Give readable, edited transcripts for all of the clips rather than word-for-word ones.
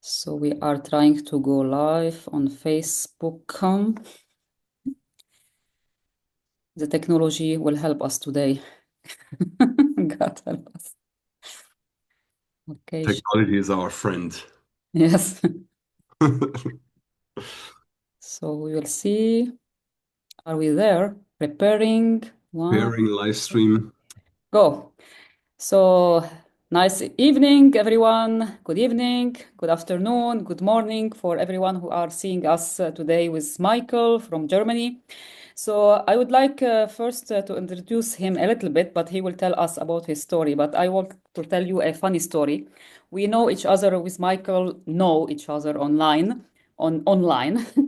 So we are trying to go live on Facebook. The technology will help us today. God help us. Okay. Technology is our friend. Yes. So we will see. Are we there? Preparing. One. Pairing live stream. Go. So nice evening, everyone. Good evening, good afternoon, good morning for everyone who are seeing us today with Michael from Germany. So I would like first to introduce him a little bit, but he will tell us about his story. But I want to tell you a funny story. We know each other with Michael, know each other online,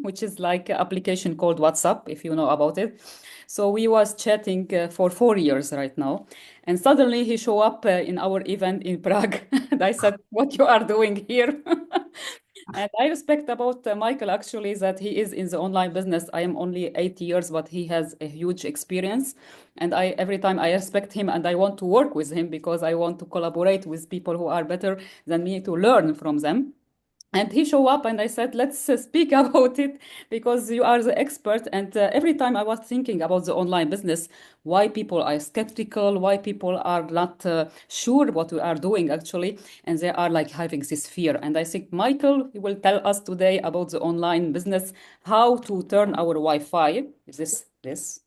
which is like an application called WhatsApp, if you know about it. So we was chatting for 4 years right now, and suddenly he show up in our event in Prague. And I said, "What you are doing here?" And I respect about Michael actually that he is in the online business. I am only 8 years, but he has a huge experience. And I every time I respect him and I want to work with him because I want to collaborate with people who are better than me to learn from them. And he showed up and I said, let's speak about it because you are the expert. And every time I was thinking about the online business, why people are skeptical, why people are not sure what we are doing actually. And they are like having this fear. And I think Michael he will tell us today about the online business, how to turn our Wi-Fi, this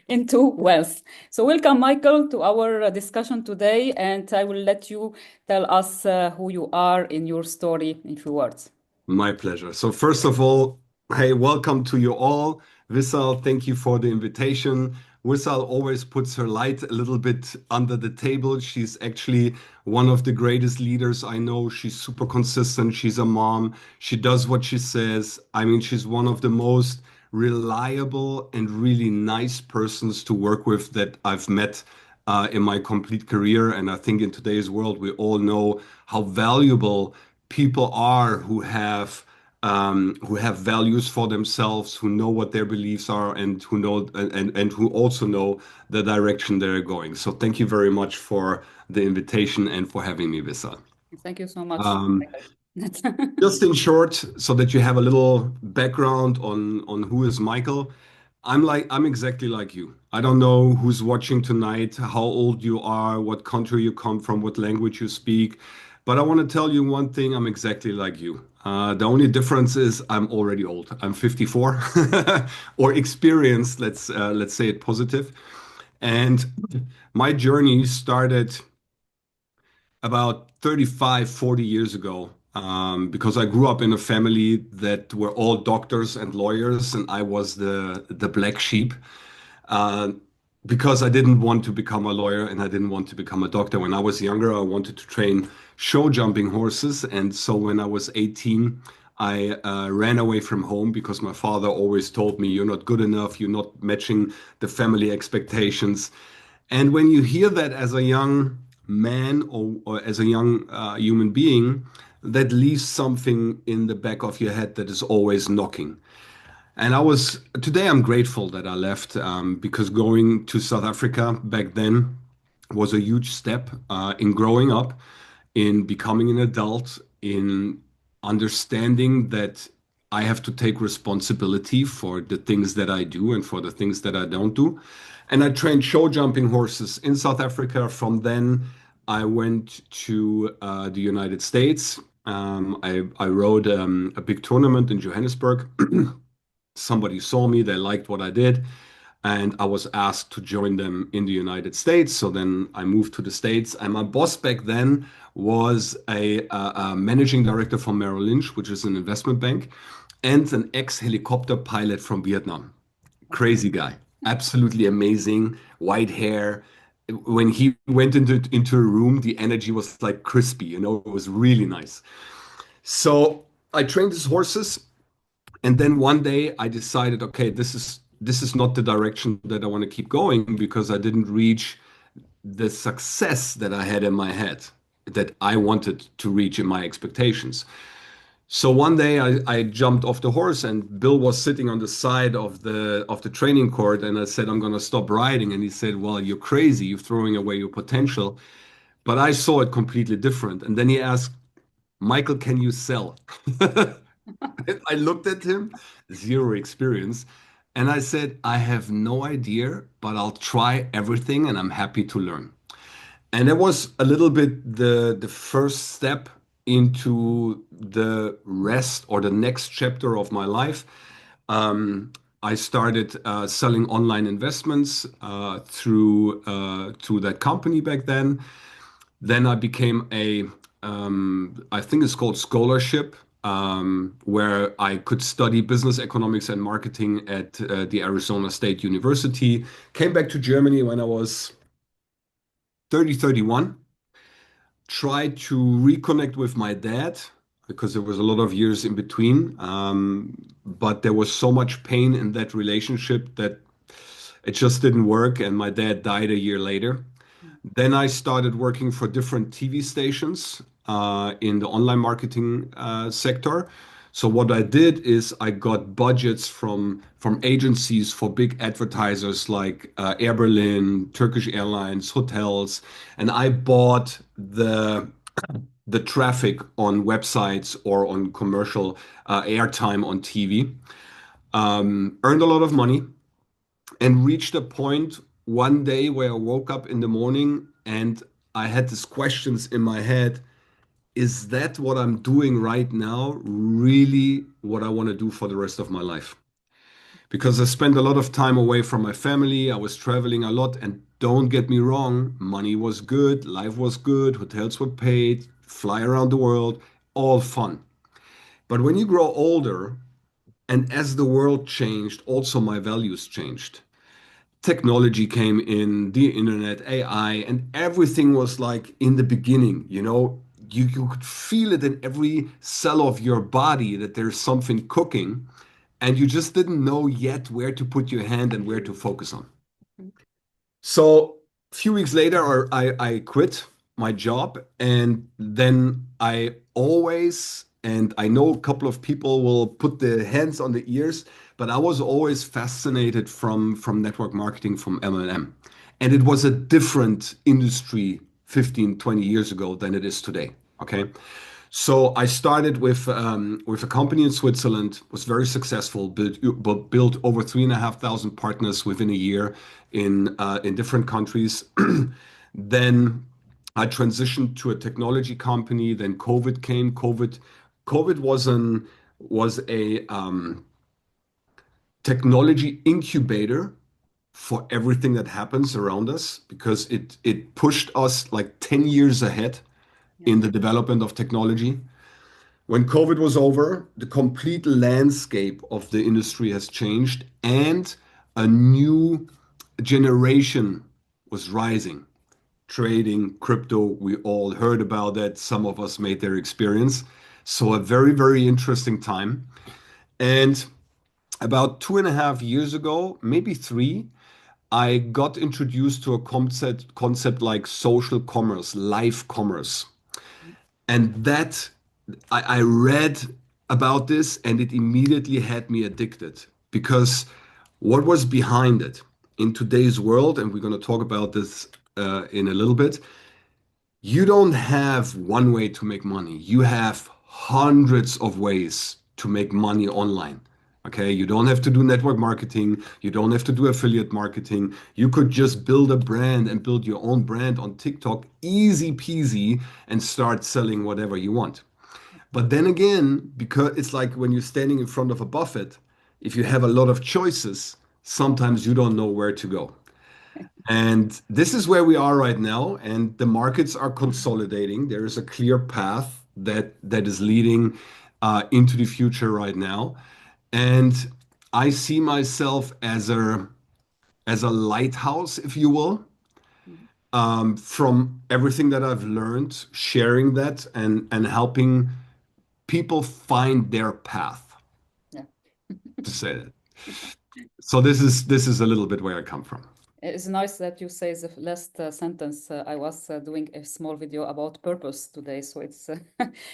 into wealth. So welcome, Michael, to our discussion today. And I will let you tell us who you are in your story in few words. My pleasure. So first of all, hey, welcome to you all. Vissal, thank you for the invitation. Wissal always puts her light a little bit under the table. She's actually one of the greatest leaders I know. She's super consistent. She's a mom. She does what she says. I mean, she's one of the most reliable and really nice persons to work with that I've met in my complete career. And I think in today's world, we all know how valuable people are who have values for themselves, who know what their beliefs are, and who know and who also know the direction they're going. So thank you very much for the invitation and for having me, Visa. Thank you so much, Um, Michael. just in short, so that you have a little background on who is Michael. I'm exactly like you. I don't know who's watching tonight, how old you are, what country you come from, what language you speak, but I want to tell you one thing, I'm exactly like you. The only difference is I'm already old. I'm 54 or experienced, let's say it positive. And my journey started about 35, 40 years ago, because I grew up in a family that were all doctors and lawyers, and I was the black sheep. Uh, because I didn't want to become a lawyer and I didn't want to become a doctor. When I was younger, I wanted to train show jumping horses. And so when I was 18, I ran away from home because my father always told me, "You're not good enough, you're not matching the family expectations." And when you hear that as a young man or as a young human being, that leaves something in the back of your head that is always knocking. And today I'm grateful that I left, because going to South Africa back then was a huge step in growing up, in becoming an adult, in understanding that I have to take responsibility for the things that I do and for the things that I don't do. And I trained show jumping horses in South Africa. From then, I went to the United States. I rode a big tournament in Johannesburg. Somebody saw me, they liked what I did, and I was asked to join them in the United States. So then I moved to the States, and my boss back then was a managing director for Merrill Lynch, which is an investment bank, and an ex-helicopter pilot from Vietnam. Crazy guy, absolutely amazing, white hair. When he went into a room, the energy was like crispy, it was really nice. So I trained his horses. And then one day I decided, okay, this is not the direction that I want to keep going, because I didn't reach the success that I had in my head, that I wanted to reach in my expectations. So one day I jumped off the horse, and Bill was sitting on the side of the training court, and I said, "I'm going to stop riding." And he said, "Well, you're crazy. You're throwing away your potential." But I saw it completely different. And then he asked, Michael, can you sell? I looked at him, zero experience, and I said, I have no idea, but I'll try everything and I'm happy to learn. And that was a little bit the first step into the rest or the next chapter of my life. Um, I started selling online investments through that company back then. Then I became I think it's called scholarship, where I could study business economics and marketing at the Arizona State University. Came back to Germany when I was 31. Tried to reconnect with my dad because there was a lot of years in between. But there was so much pain in that relationship that it just didn't work, and my dad died a year later. Then I started working for different TV stations in the online marketing sector. So what I did is I got budgets from agencies for big advertisers like Air Berlin, Turkish Airlines, hotels, and I bought the traffic on websites or on commercial airtime on TV. Earned a lot of money and reached a point one day where I woke up in the morning and I had these questions in my head. Is that what I'm doing right now really what I want to do for the rest of my life? Because I spent a lot of time away from my family. I was traveling a lot, and don't get me wrong, money was good, life was good, hotels were paid, fly around the world, all fun. But when you grow older, and as the world changed, also my values changed. Technology came in, the internet, AI, and everything was like in the beginning, you could feel it in every cell of your body that there's something cooking, and you just didn't know yet where to put your hand and where to focus on. So a few weeks later, I quit my job, and then and I know a couple of people will put their hands on the ears, but I was always fascinated from network marketing, from MLM. And it was a different industry 15, 20 years ago than it is today. Okay. So I started with a company in Switzerland, was very successful, built over 3,500 partners within a year in different countries. Then I transitioned to a technology company. Then COVID came. COVID was a technology incubator for everything that happens around us because it pushed us like 10 years ahead Yeah. in the development of technology. When COVID was over, the complete landscape of the industry has changed, and a new generation was rising. Trading, crypto, we all heard about that. Some of us made their experience. So, a very, very interesting time. And about 2.5 years ago, maybe three, I got introduced to a concept like social commerce, live commerce. And I read about this and it immediately had me addicted because what was behind it in today's world, and we're going to talk about this in a little bit, you don't have one way to make money. You have hundreds of ways to make money online. Okay, you don't have to do network marketing. You don't have to do affiliate marketing. You could just build a brand and build your own brand on TikTok, easy peasy, and start selling whatever you want. But then again, because it's like when you're standing in front of a buffet, if you have a lot of choices, sometimes you don't know where to go. And this is where we are right now, and the markets are consolidating. There is a clear path that is leading into the future right now, and I see myself as a lighthouse, if you will, from everything that I've learned, sharing that and helping people find their path, Yeah. to say that. So this is a little bit where I come from. It's nice that you say the last sentence. I was doing a small video about purpose today, so it's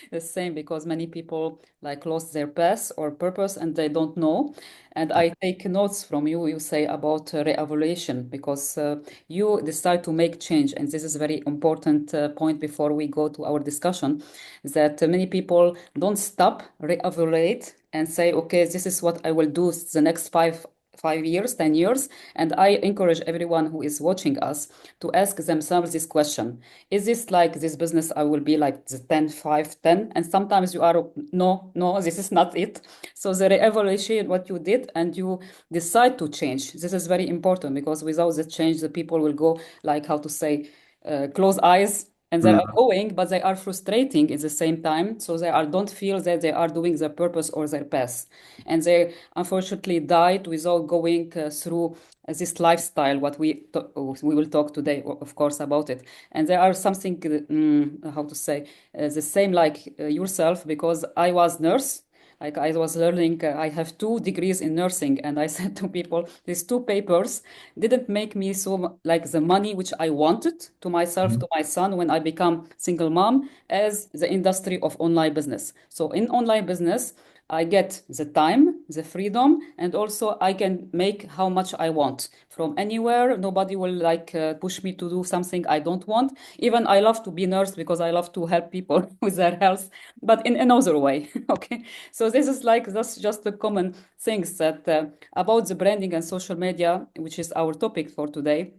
the same because many people like lost their path or purpose and they don't know. And I take notes from you. You say about re-evaluation because you decide to make change, and this is a very important point before we go to our discussion. That many people don't stop, re-evaluate, and say, okay, this is what I will do the next 5 years, 10 years. And I encourage everyone who is watching us to ask themselves this question. Is this like this business? I will be like the 10, 5, 10. And sometimes you are, no, no, this is not it. So the evaluation, what you did, and you decide to change. This is very important because without the change, the people will go like, how to say, close eyes and they are Mm. going, but they are frustrating at the same time. So they are don't feel that they are doing their purpose or their path, and they unfortunately died without going through this lifestyle. What we will talk today, of course, about it. And there are something how to say the same like yourself because I was nurse. Like I was learning, I have 2 degrees in nursing, and I said to people, these 2 papers didn't make me so like the money which I wanted to myself, to my son when I become single mom, as the industry of online business. So in online business, I get the time, the freedom, and also I can make how much I want from anywhere. Nobody will like push me to do something I don't want. Even I love to be nurse because I love to help people with their health, but in another way. Okay, so this is like that's just the common things that about the branding and social media, which is our topic for today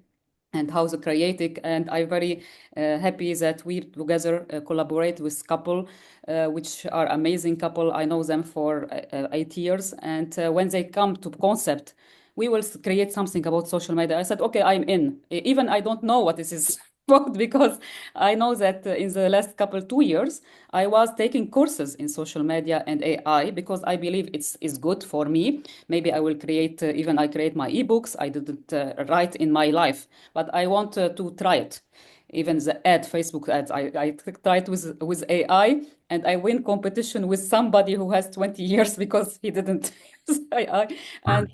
and how the creative. And I'm very happy that we together collaborate with couple which are amazing couple. I know them for 8 years, and when they come to concept, we will create something about social media. I said, okay, I'm in. Even I don't know what this is about because I know that in the last couple 2 years, I was taking courses in social media and AI because I believe it's is good for me. Maybe I will create, even I create my ebooks. I didn't write in my life, but I want to try it. Even the Facebook ads, I tried with AI, and I win competition with somebody who has 20 years because he didn't use AI. And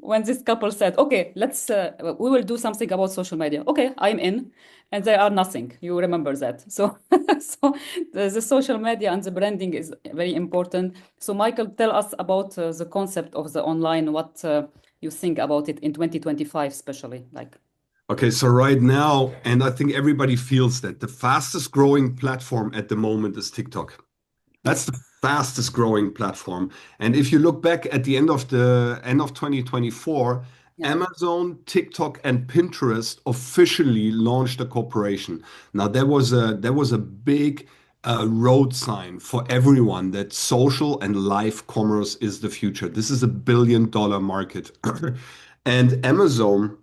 when this couple said, okay, we will do something about social media. Okay, I'm in. And they are nothing. You remember that. So, so the social media and the branding is very important. So, Michael, tell us about the concept of the online, what you think about it in 2025, especially like. Okay, so right now, and I think everybody feels that the fastest growing platform at the moment is TikTok. That's the Yes. fastest growing platform. And if you look back at the end of 2024, Yeah. Amazon, TikTok, and Pinterest officially launched a cooperation. Now there was a big road sign for everyone that social and live commerce is the future. This is a $1 billion market. And Amazon,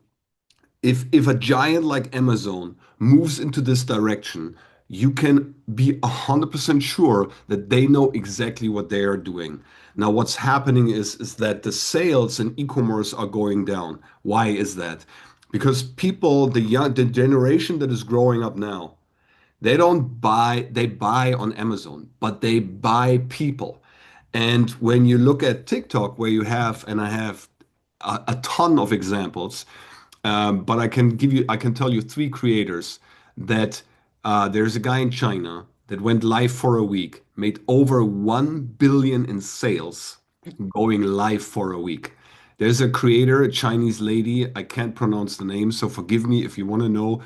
if a giant like Amazon moves into this direction, you can be 100% sure that they know exactly what they are doing. Now, what's happening is that the sales in e-commerce are going down. Why is that? Because people, the generation that is growing up now, they don't buy, they buy on Amazon, but they buy people. And when you look at TikTok, where you have, and I have a ton of examples, but I can tell you 3 creators that there's a guy in China that went live for a week, made over 1 billion in sales going live for a week. There's a creator, a Chinese lady. I can't pronounce the name, so forgive me if you want to know.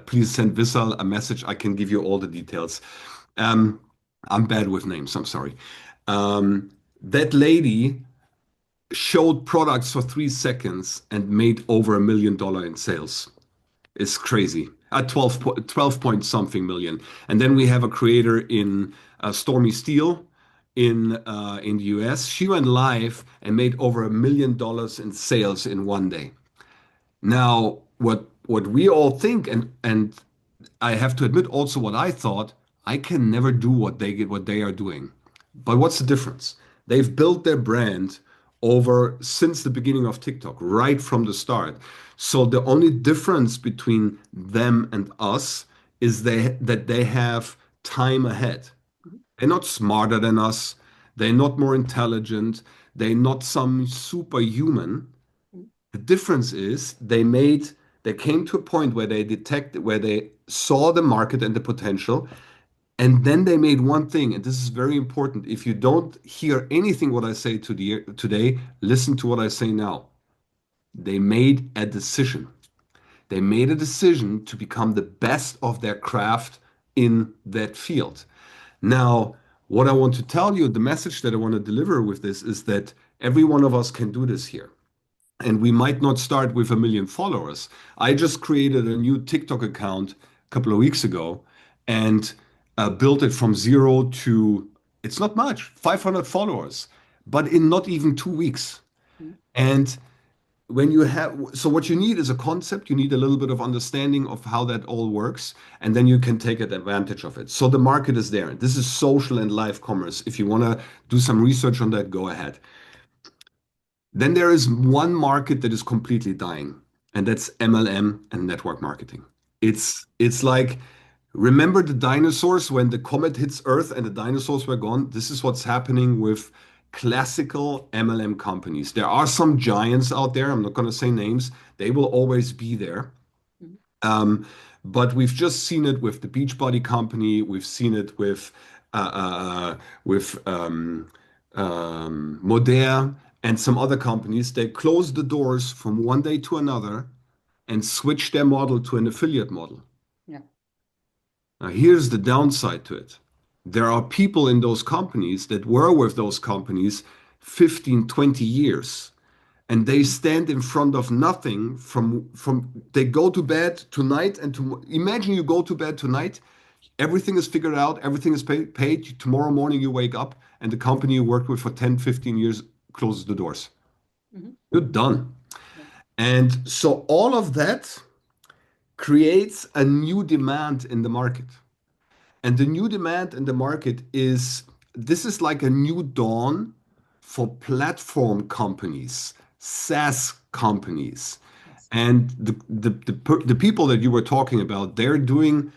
Please send Vissal a message. I can give you all the details. Um, I'm bad with names. I'm sorry. That lady showed products for 3 seconds and made over $1 million in sales. It's crazy. At 12 point something million. And then we have a creator in Stormy Steele in the US. She went live and made over $1 million in sales in one day. Now, what we all think, and I have to admit also what I thought, I can never do what they are doing. But what's the difference? They've built their brand over since the beginning of TikTok, right from the start. So the only difference between them and us is that they have time ahead. They're not smarter than us. They're not more intelligent. They're not some superhuman. The difference is they came to a point where where they saw the market and the potential, and then they made one thing, and this is very important. If you don't hear anything what I say today, listen to what I say now. They made a decision. They made a decision to become the best of their craft in that field. Now, what I want to tell you, the message that I want to deliver with this is that every one of us can do this here. And we might not start with 1 million followers. I just created a new TikTok account a couple of weeks ago and built it from zero to, it's not much, 500 followers, but in not even 2 weeks. Mm. And when you have, so what you need is a concept, you need a little bit of understanding of how that all works, and then you can take advantage of it. So the market is there. This is social and live commerce. If you want to do some research on that, go ahead. Then there is one market that is completely dying, and that's MLM and network marketing. It's like, remember the dinosaurs when the comet hits Earth and the dinosaurs were gone? This is what's happening with classical MLM companies. There are some giants out there. I'm not going to say names. They will always be there. Mhm. Um, but we've just seen it with the Beachbody company. We've seen it with Modere and some other companies. They closed the doors from one day to another and switched their model to an affiliate model. Yeah. Now, here's the downside to it. There are people in those companies that were with those companies 15, 20 years, and they stand in front of nothing from they go to bed tonight and to imagine you go to bed tonight, everything is figured out, everything is paid. Tomorrow morning you wake up and the company you worked with for 10, 15 years closes the doors. Mhm. You're done. Yeah. And so all of that creates a new demand in the market. And the new demand in the market is this is like a new dawn for platform companies, SaaS companies. Yes. And the people that you were talking about, they're doing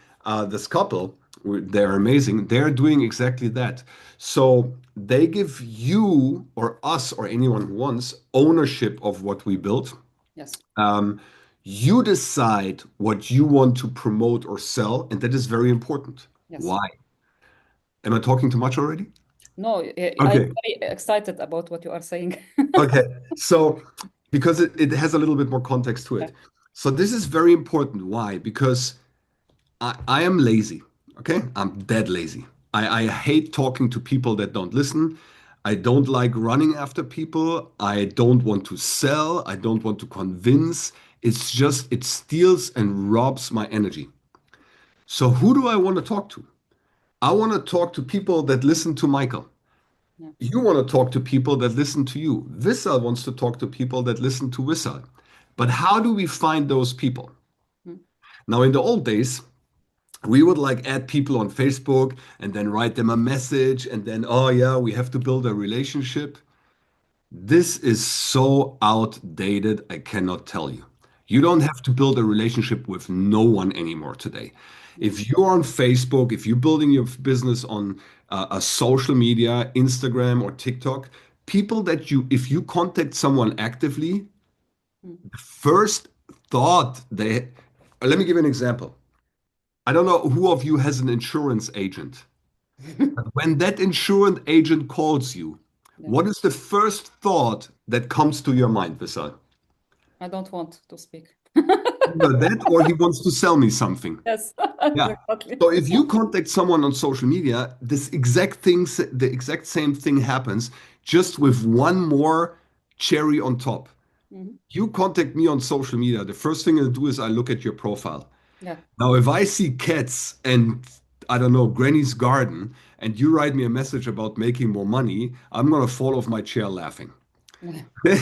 this couple, they're amazing. They're doing exactly that. So they give you or us or anyone who wants ownership of what we built. Yes. Um, you decide what you want to promote or sell, and that is very important. Yes. Why? Am I talking too much already? No, I'm Okay. very excited about what you are saying. Okay. So, because it has a little bit more context to Yeah. it. So, this is very important. Why? Because I am lazy. Okay. I'm dead lazy. I hate talking to people that don't listen. I don't like running after people. I don't want to sell. I don't want to convince. It's just, it steals and robs my energy. So, who do I want to talk to? I want to talk to people that listen to Michael. Yeah. You want to talk to people that listen to you. Vissal wants to talk to people that listen to Vissal. But how do we find those people? Mm. Now, in the old days, we would like add people on Facebook and then write them a message and then, oh yeah, we have to build a relationship. This is so outdated, I cannot tell you. You don't have to build a relationship with no one anymore today. Mhm. If you're on Facebook, if you're building your business on a social media, Instagram or TikTok, people that if you contact someone actively, Mm. the first thought let me give you an example. I don't know who of you has an insurance agent. When that insurance agent calls you, Yeah. what is the first thought that comes to your mind, Vissal? I don't want to speak. Either that or he wants to sell me something. Yes, Yeah. exactly. So if you contact someone on social media, the exact same thing happens, just with one more cherry on top. Mhm. You contact me on social media, the first thing I do is I look at your profile. Yeah. Now, if I see cats and I don't know, Granny's garden, and you write me a message about making more money, I'm gonna fall off my chair laughing. Yeah.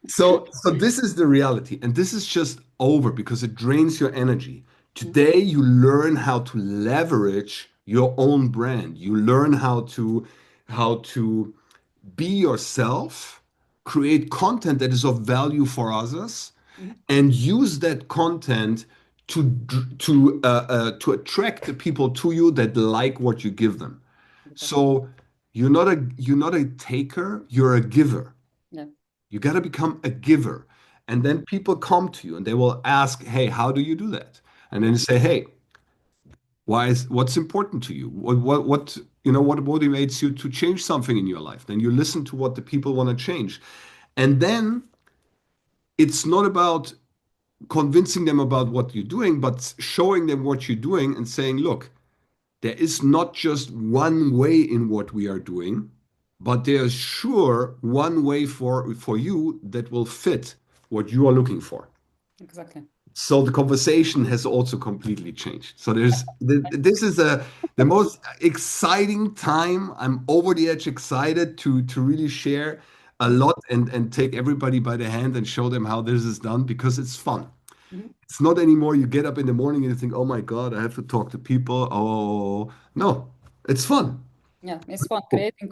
So this is the reality, and this is just over because it drains your energy. Mm. Today, you learn how to leverage your own brand. You learn how to be yourself, create content that is of value for others, Mhm. and use that content to attract the people to you that like what you give them. Exactly. So you're not a taker, you're a giver. Yeah. You got to become a giver. And then people come to you and they will ask, hey, how do you do that? And then you say, hey, what's important to you? What motivates you to change something in your life? Then you listen to what the people want to change. And then it's not about convincing them about what you're doing, but showing them what you're doing and saying, look, there is not just one way in what we are doing, but there's sure one way for you that will fit what you are looking for. Exactly. So the conversation has also completely changed. So this is the most exciting time. I'm over the edge excited to really share a lot and take everybody by the hand and show them how this is done because it's fun. Mhm. It's not anymore you get up in the morning and you think, oh my God, I have to talk to people. Oh, no, it's fun. Yeah, it's fun. Cool. Creating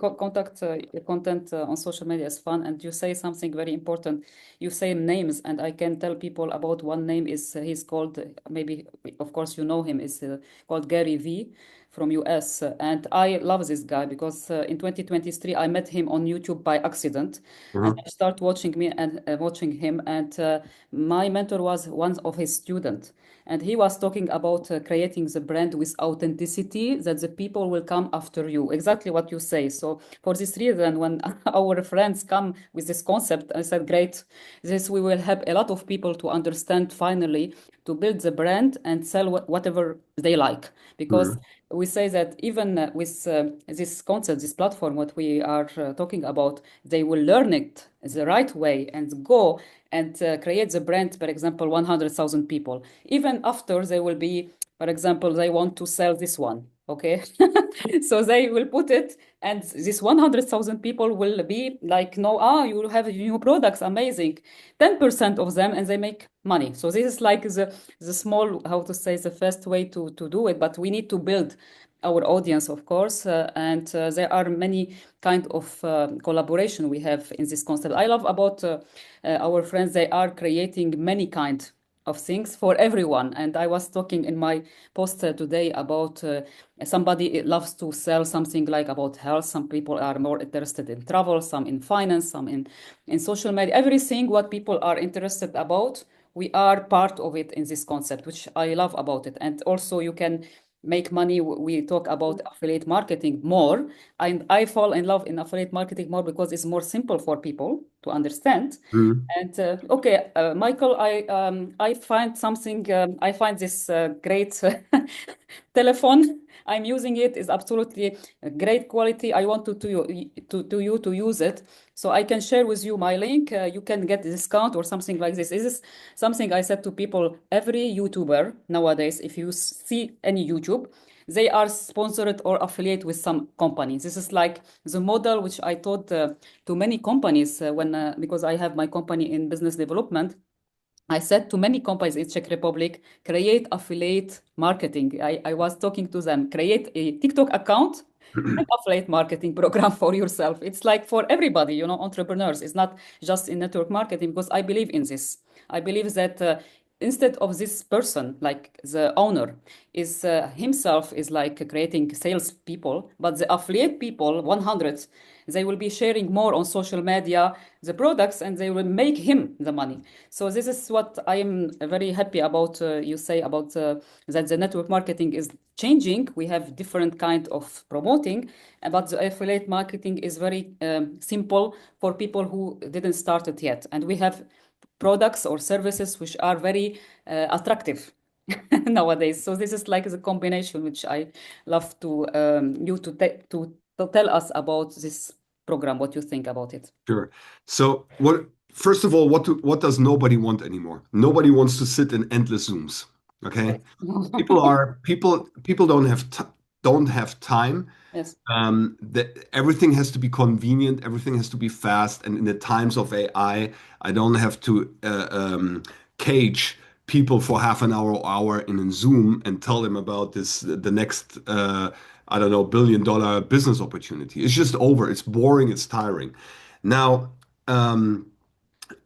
content on social media is fun. And you say something very important. You say names, and I can tell people about one name is he's called maybe of course you know him is called Gary V from US. And I love this guy because in 2023 I met him on YouTube by accident, and Uh-huh. I start watching me and watching him. And my mentor was one of his students, and he was talking about creating the brand with authenticity that the people will come after you, exactly what you say. So for this reason, when our friends come with this concept, I said great, this we will help a lot of people to understand finally, to build the brand and sell whatever they like. Because Mhm. we say that even with this concept, this platform, what we are talking about, they will learn it the right way and go and create the brand, for example, 100,000 people. Even after they will be, for example, they want to sell this one. Okay. So they will put it, and this 100,000 people will be like, no, you have new products, amazing. 10% of them, and they make money. So this is like the small, how to say, the first way to do it. But we need to build our audience, of course, and there are many kind of collaboration we have in this concept. I love about our friends; they are creating many kind of things for everyone. And I was talking in my post today about somebody loves to sell something like about health. Some people are more interested in travel, some in finance, some in social media. Everything what people are interested about, we are part of it in this concept, which I love about it. And also you can make money. We talk about affiliate marketing more, and I fall in love in affiliate marketing more because it's more simple for people to understand. Mhm. And okay, Michael, I find something. I find this great telephone. I'm using it is absolutely great quality. I want to you to use it, so I can share with you my link. You can get a discount or something like this. This is something I said to people. Every YouTuber nowadays, if you see any YouTube, they are sponsored or affiliate with some company. This is like the model which I taught to many companies when because I have my company in business development. I said to many companies in Czech Republic, create affiliate marketing. I was talking to them, create a TikTok account and affiliate marketing program for yourself. It's like for everybody, entrepreneurs. It's not just in network marketing because I believe in this. I believe that instead of this person, like the owner, is himself is like creating sales people, but the affiliate people, 100, they will be sharing more on social media the products, and they will make him the money. So this is what I am very happy about. You say about that the network marketing is changing. We have different kind of promoting, but the affiliate marketing is very simple for people who didn't start it yet, and we have products or services which are very attractive nowadays. So this is like the combination which I love to you to tell us about this program. What you think about it? Sure. So first of all, what does nobody want anymore? Nobody wants to sit in endless Zooms. Okay. Yes. People don't have time. Yes. That everything has to be convenient, everything has to be fast, and in the times of I don't have to cage people for half an hour or hour in a Zoom and tell them about the next I don't know billion-dollar business opportunity. It's just over. It's boring. It's tiring. Now, um,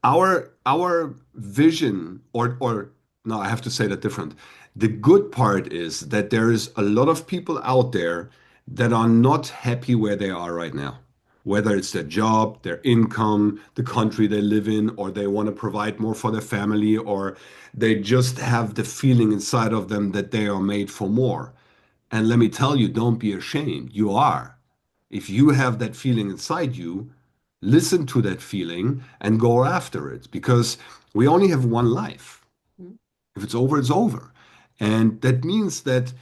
our vision, or no, I have to say that different. The good part is that there is a lot of people out there that are not happy where they are right now. whether it's their job, their income, the country they live in, or they want to provide more for their family, or they just have the feeling inside of them that they are made for more. And let me tell you, don't be ashamed. You are. If you have that feeling inside you, listen to that feeling and go after it because we only have one life. Mm. If it's over, it's over. And that means that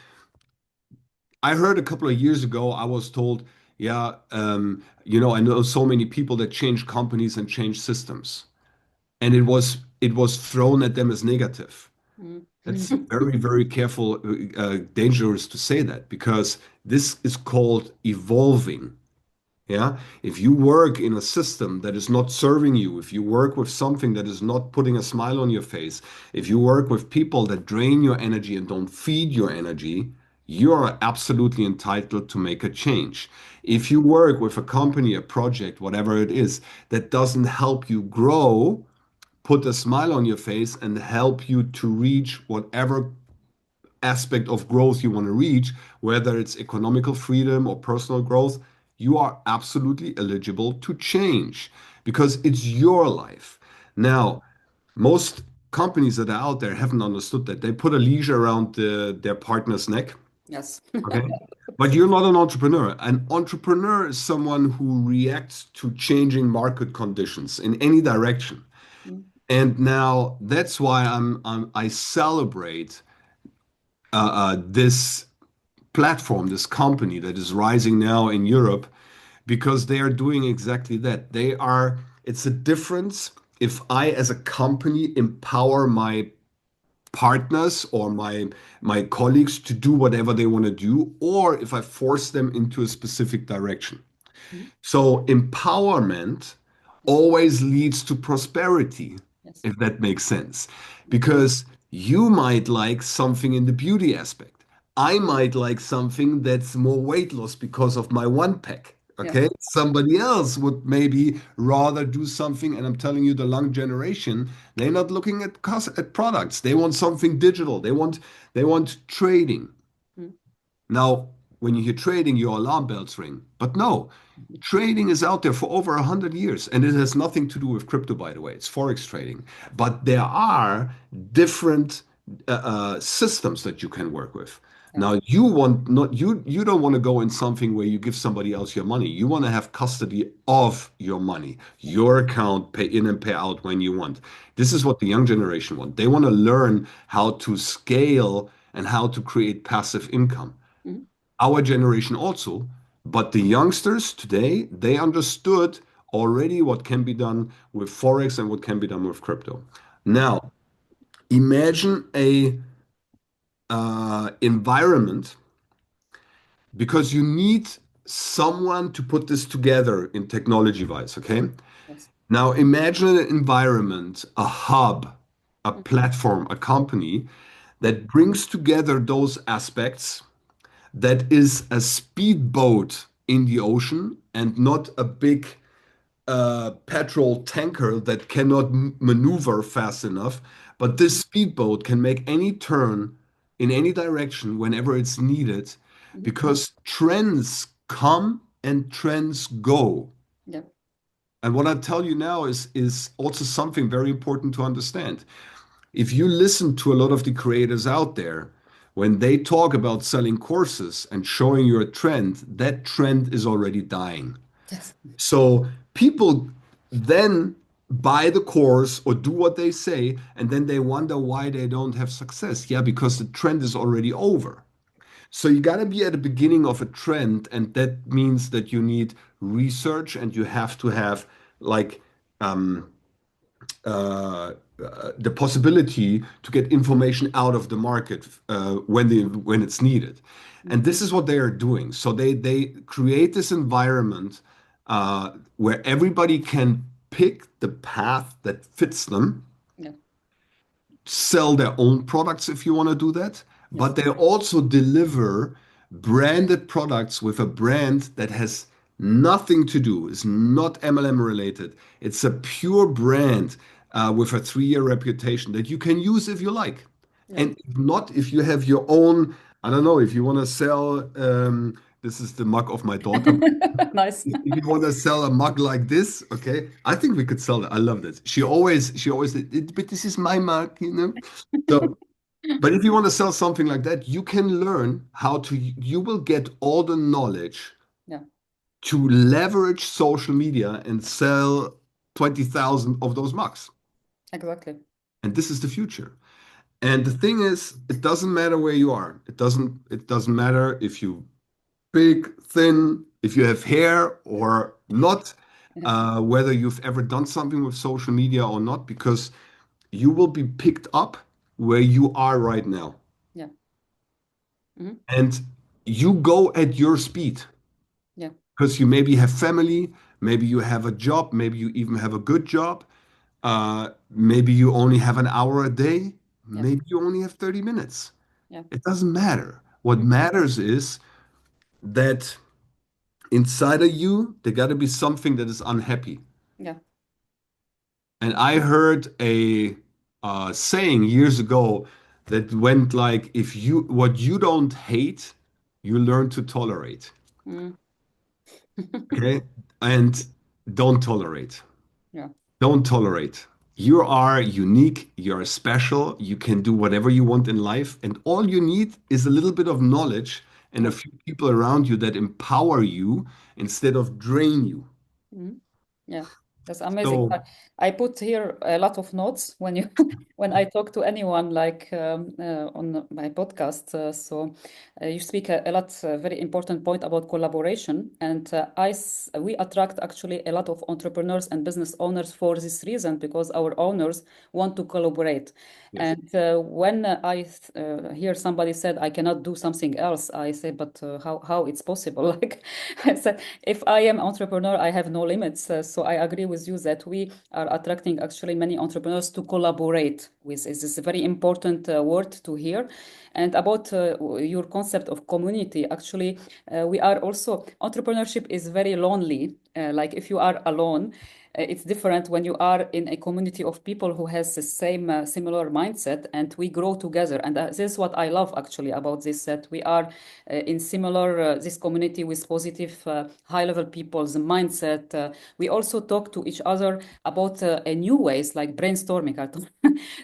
I heard a couple of years ago, I was told, yeah, I know so many people that change companies and change systems. And it was thrown at them as negative. Mm. That's very, very careful, dangerous to say that because this is called evolving. Yeah. If you work in a system that is not serving you, if you work with something that is not putting a smile on your face, if you work with people that drain your energy and don't feed your energy, you are absolutely entitled to make a change. If you work with a company, a project, whatever it is, that doesn't help you grow, put a smile on your face and help you to reach whatever aspect of growth you want to reach, whether it's economical freedom or personal growth, you are absolutely eligible to change because it's your life. Now, most companies that are out there haven't understood that. They put a leash around their partner's neck. Yes. Okay. But you're not an entrepreneur. An entrepreneur is someone who reacts to changing market conditions in any direction. Mm. And now that's why I celebrate this platform, this company that is rising now in Europe, because they are doing exactly that. It's a difference if I, as a company, empower my partners or my colleagues to do whatever they want to do, or if I force them into a specific direction. Mm. So empowerment always leads to prosperity, Yes. if that makes sense. Mm. Because you might like something in the beauty aspect. I might like something that's more weight loss because of my one pack. Okay. Yes. Somebody else would maybe rather do something. And I'm telling you, the young generation, they're not looking at products. They want something digital. They want trading. Mm. Now, when you hear trading, your alarm bells ring. But no, trading is out there for over 100 years, and it has nothing to do with crypto, by the way. It's forex trading. But there are different systems that you can work with. Yes. Now, you don't want to go in something where you give somebody else your money. You want to have custody of your money, your account, pay in and pay out when you want. This is what the young generation want. They want to learn how to scale and how to create passive income. Mm. Our generation also, but the youngsters today, they understood already what can be done with Forex and what can be done with crypto. Mm. Now, imagine a environment because you need someone to put this together in technology wise, okay? Yes. Now, imagine an environment, a hub, a Mm. platform, a company that brings together those aspects that is a speedboat in the ocean and not a big petrol tanker that cannot maneuver fast enough. But this speedboat can make any turn in any direction whenever it's needed Mm. because trends come and trends go. Yeah. And what I tell you now is also something very important to understand. If you listen to a lot of the creators out there, when they talk about selling courses and showing you a trend, that trend is already dying. Yes. So people then buy the course or do what they say, and then they wonder why they don't have success. Yeah, because the trend is already over. So you got to be at the beginning of a trend, and that means that you need research and you have to have like um, the possibility to get information out of the market when it's needed. Mm. And this is what they are doing. So they create this environment where everybody can pick the path that fits them, Yeah. sell their own products if you want to do that, Yes. but they also deliver branded products with a brand that has nothing to do, is not MLM related. It's a pure brand with a 3-year reputation that you can use if you like. Yeah. And if not, if you have your own, I don't know, if you want to sell This is the mug of my daughter. Nice. If you want to sell a mug like this, okay, I think we could sell it. I love this. She always said, but this is my mug, you know. So, but if you want to sell something like that, you can learn how to. You will get all the knowledge Yeah, to leverage social media and sell 20,000 of those mugs. exactly. And this is the future. And the thing is, it doesn't matter where you are. It doesn't matter if you big, thin, if you have hair or not, Yeah, whether you've ever done something with social media or not, because you will be picked up where you are right now. yeah, hmm, And you go at your speed yeah, because you maybe have family, maybe you have a job, maybe you even have a good job. Maybe you only have an hour a day, yeah, maybe you only have 30 minutes. yeah, It doesn't matter. What mm, matters is that inside of you, there got to be something that is unhappy. yeah, And I heard a saying years ago that went like, if you what you don't hate, you learn to tolerate. mm, Okay? And don't tolerate. yeah, Don't tolerate. You are unique, you're special, you can do whatever you want in life, and all you need is a little bit of knowledge and a yeah. few people around you that empower you instead of drain you. Mm. Yeah, that's amazing. So, I put here a lot of notes when you when I talk to anyone like on my podcast. You speak a lot, very important point about collaboration, and we attract actually a lot of entrepreneurs and business owners for this reason because our owners want to collaborate. yes. And when hear somebody said I cannot do something else, I say, but how it's possible? Like I said, if I am entrepreneur, I have no limits. So I agree with you that we are attracting actually many entrepreneurs to collaborate with. Is this a very important word to hear? And about your concept of community, actually, we are also entrepreneurship is very lonely. Like if you are alone, it's different when you are in a community of people who has the same similar mindset, and we grow together. And this is what I love actually about this, that we are in similar this community with positive high level people's mindset. We also talk to each other about a new ways like brainstorming.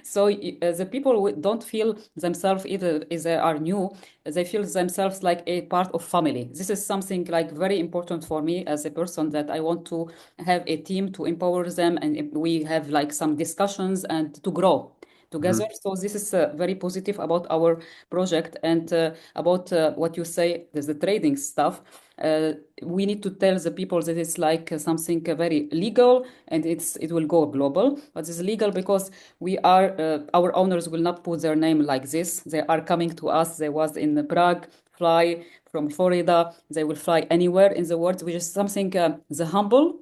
So the people who don't feel themselves either is they are new, they feel themselves like a part of family. This is something like very important for me as a person, that I want to have a team to empower them, and we have like some discussions and to grow together. Mhm. So this is very positive about our project. And about what you say, there's the trading stuff. Uh, we need to tell the people that it's like something very legal, and it will go global. But it's legal because we are our owners will not put their name like this. They are coming to us. They was in Prague, fly from Florida. They will fly anywhere in the world, which is something the humble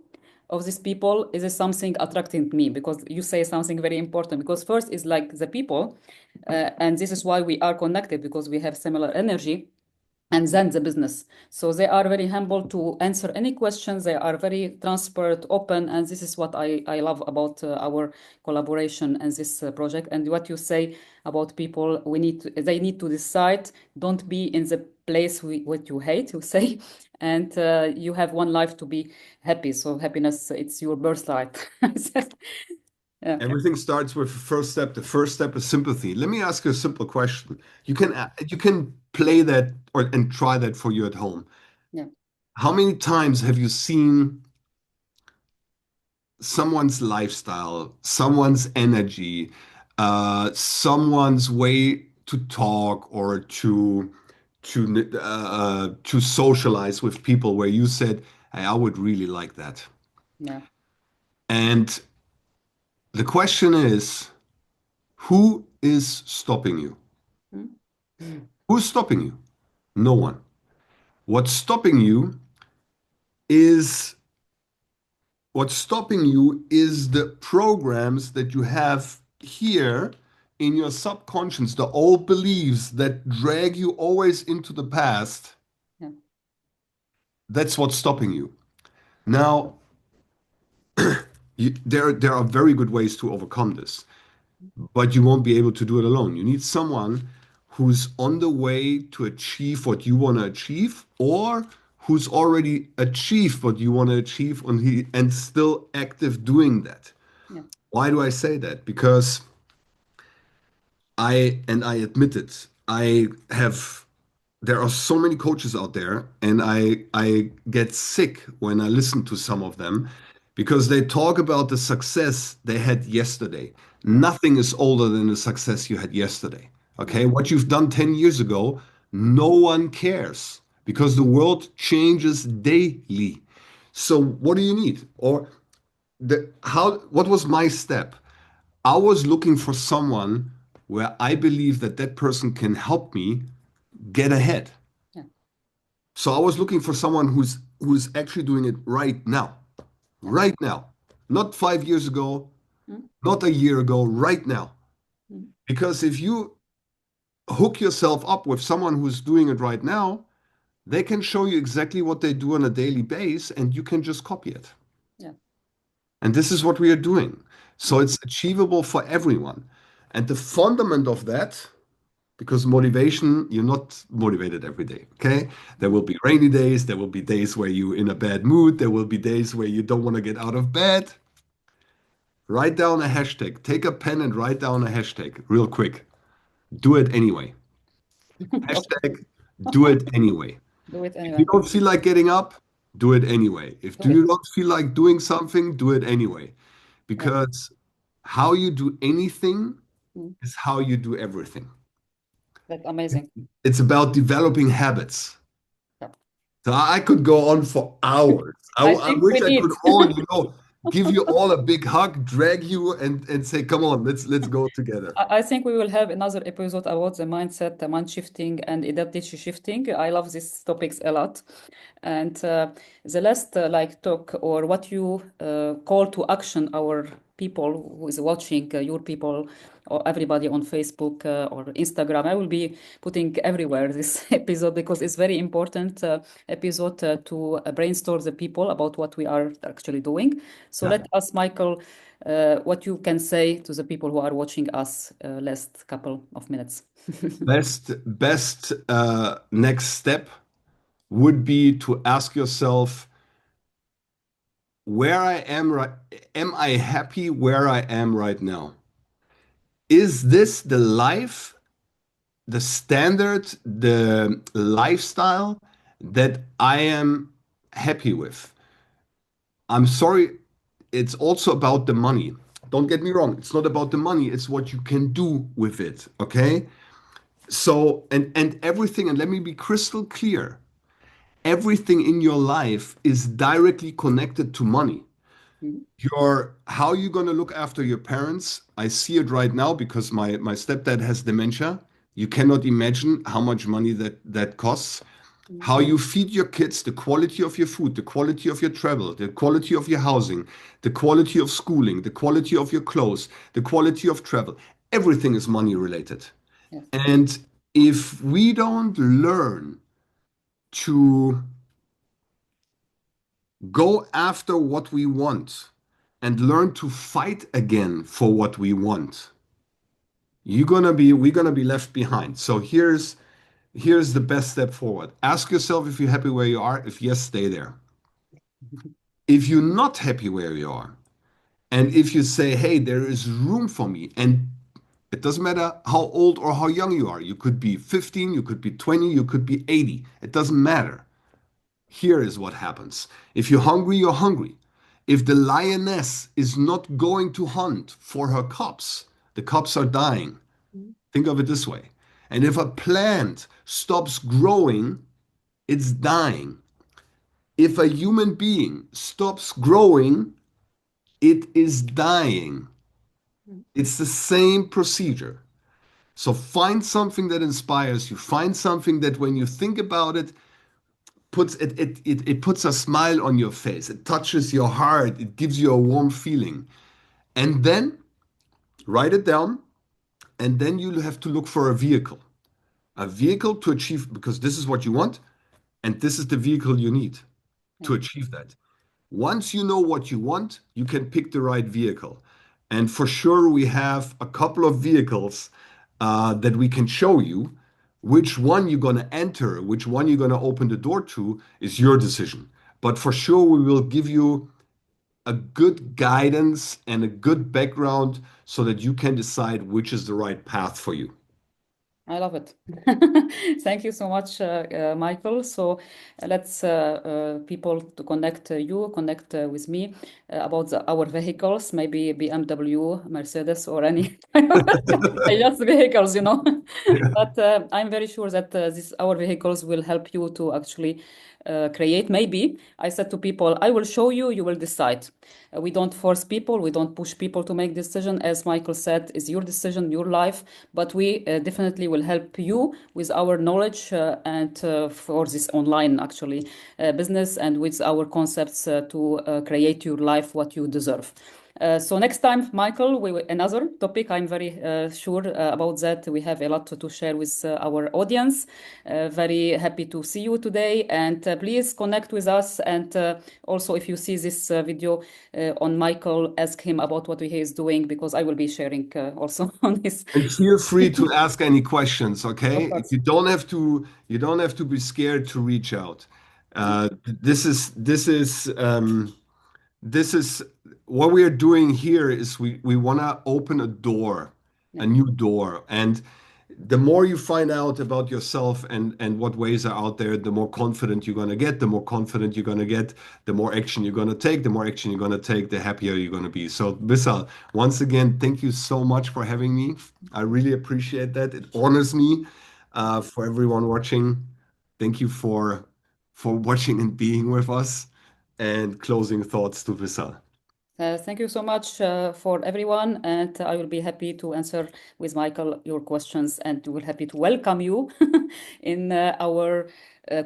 of these people is something attracting me, because you say something very important, because first is like the people, and this is why we are connected, because we have similar energy, and then the business. So they are very humble to answer any questions. They are very transparent, open, and this is what I love about our collaboration and this project. And what you say about people, they need to decide. Don't be in the place what you hate, you say, and you have one life to be happy. So happiness, it's your birthright. I said, yeah, Everything starts with the first step. The first step is sympathy. Let me ask you a simple question. You can play that or and try that for you at home. yeah, How many times have you seen someone's lifestyle, someone's energy, someone's way to talk or to socialize with people where you said, "Hey, I would really like that." yeah. And the question is, who is stopping you? Mm, Who's stopping you? No one. What's stopping you is what's stopping you is the programs that you have here in your subconscious, the old beliefs that drag you always into the past. yeah, That's what's stopping you. Now, there are very good ways to overcome this, but you won't be able to do it alone. You need someone who's on the way to achieve what you want to achieve, or who's already achieved what you want to achieve and still active doing that. Yeah. Why do I say that? Because I admit it, there are so many coaches out there, and I get sick when I listen to some of them because they talk about the success they had yesterday. Yeah. Nothing is older than the success you had yesterday. Yeah. Okay, what you've done 10 years ago, no one cares because the world changes daily. So what do you need? Or what was my step? I was looking for someone where I believe that that person can help me get ahead. Yeah. So I was looking for someone who's actually doing it Yeah. right now, not 5 years ago, Mm, not a year ago, right now. mm, Because if you hook yourself up with someone who's doing it right now, they can show you exactly what they do on a daily basis, and you can just copy it. yeah. And this is what we are doing. So Mm, it's achievable for everyone. And the fundament of that, because motivation, you're not motivated every day, okay? There will mm, be rainy days, there will be days where you're in a bad mood, there will be days where you don't want to get out of bed. Write down a hashtag. Take a pen and write down a hashtag real quick. Do it anyway. Okay. Hashtag do it anyway. Do it If you anyway. don't feel like getting up, do it anyway. If Do you it. don't feel like doing something, do it anyway. Yeah. Because how you do anything Mm, is how you do everything. that's amazing. It's about developing habits. Yeah. So I could go on for hours. I I think we wish I need. could all, give you all a big hug, drag you, and say, "Come on, let's go together." I think we will have another episode about the mindset, the mind shifting, and identity shifting. I love these topics a lot. And the last like talk or what you call to action our people who is watching, your people or everybody on Facebook or Instagram. I will be putting everywhere this episode because it's very important episode to brainstorm the people about what we are actually doing. So Yeah. let us, Michael, what you can say to the people who are watching us last couple of minutes. Best next step would be to ask yourself where I am right. Am I happy where I am right now? Is this the life, the standard, the lifestyle that I am happy with? I'm sorry, it's also about the money. Don't get me wrong, it's not about the money, it's what you can do with it, okay? So, and everything, and let me be crystal clear, everything in your life is directly connected to money. Mhm. Your how you going to look after your parents? I see it right now because my stepdad has dementia. You cannot imagine how much money that costs. Mhm. How you feed your kids, the quality of your food, the quality of your travel, the quality of your housing, the quality of schooling, the quality of your clothes, the quality of travel. Everything is money related. Yes. And if we don't learn to go after what we want and learn to fight again for what we want, we're gonna be left behind. So here's the best step forward. Ask yourself if you're happy where you are. If yes, stay there. If you're not happy where you are, and if you say, hey, there is room for me, and it doesn't matter how old or how young you are, you could be 15, you could be 20, you could be 80, it doesn't matter. Here is what happens. If you're hungry, you're hungry. If the lioness is not going to hunt for her cubs, the cubs are dying. Mhm. Think of it this way. And if a plant stops growing, it's dying. If a human being stops growing, it is dying. Mhm. It's the same procedure. So find something that inspires you. Find something that when you think about it, it puts a smile on your face. It touches your heart. It gives you a warm feeling. And then write it down. And then you'll have to look for a vehicle to achieve, because this is what you want. And this is the vehicle you need Yeah. to achieve that. Once you know what you want, you can pick the right vehicle. And for sure, we have a couple of vehicles that we can show you. Which one you're going to enter, which one you're going to open the door to is your decision. But for sure, we will give you a good guidance and a good background so that you can decide which is the right path for you. I love it. Thank you so much, Michael. So let's people to connect connect with me about our vehicles, maybe BMW, Mercedes, or any just vehicles, you know. Yeah. But I'm very sure that this our vehicles will help you to actually create. Maybe I said to people, I will show you, you will decide. We don't force people, we don't push people to make decision. As Michael said, is your decision, your life. But we definitely will help you with our knowledge and for this online actually business and with our concepts to create your life what you deserve. So next time, Michael, another topic. I'm very sure about that. We have a lot to share with our audience. Very happy to see you today, and please connect with us. And also, if you see this video on Michael, ask him about what he is doing because I will be sharing also on this. And feel free to ask any questions, Of okay? course. You don't have to be scared to reach out. This is what we are doing here is we want to open a door, Yeah. a new door. And the more you find out about yourself and what ways are out there, the more confident you're going to get, the more confident you're going to get, the more action you're going to take, the more action you're going to take, the happier you're going to be. So, Vissal, once again, thank you so much for having me. I really appreciate that. It honors me. For everyone watching, thank you for watching and being with us. And closing thoughts to Vissal. Thank you so much for everyone, and I will be happy to answer with Michael your questions, and we will happy to welcome you in our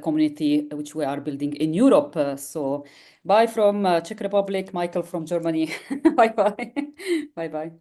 community, which we are building in Europe. So, bye from Czech Republic, Michael from Germany. Bye bye, bye bye.